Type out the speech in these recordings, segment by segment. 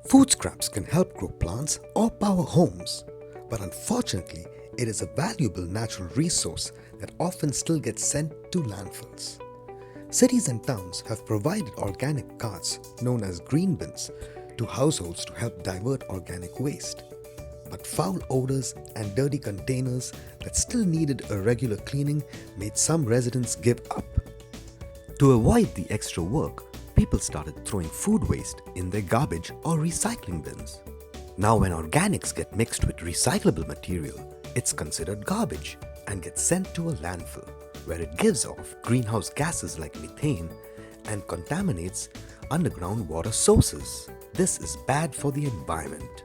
Food scraps can help grow plants or power homes, but unfortunately, it is a valuable natural resource that often still gets sent to landfills. Cities and towns have provided organic carts known as green bins to households to help divert organic waste. But foul odors and dirty containers that still needed a regular cleaning made some residents give up. To avoid the extra work, people started throwing food waste in their garbage or recycling bins. Now when organics get mixed with recyclable material, it's considered garbage and gets sent to a landfill, where it gives off greenhouse gases like methane and contaminates underground water sources. This is bad for the environment.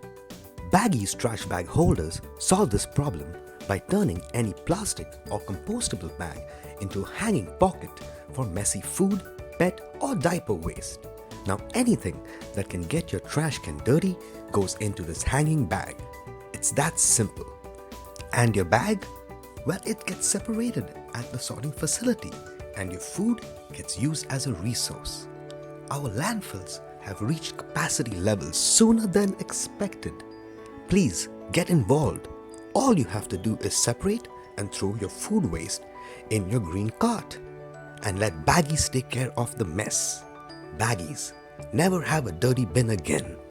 BagEZ trash bag holders solve this problem by turning any plastic or compostable bag into a hanging pocket for messy food, pet or diaper waste. Now anything that can get your trash can dirty goes into this hanging bag. It's that simple. And your bag? Well, it gets separated at the sorting facility and your food gets used as a resource. Our landfills have reached capacity levels sooner than expected. Please get involved. All you have to do is separate and throw your food waste in your green cart. And let BagEZ take care of the mess. BagEZ, never have a dirty bin again.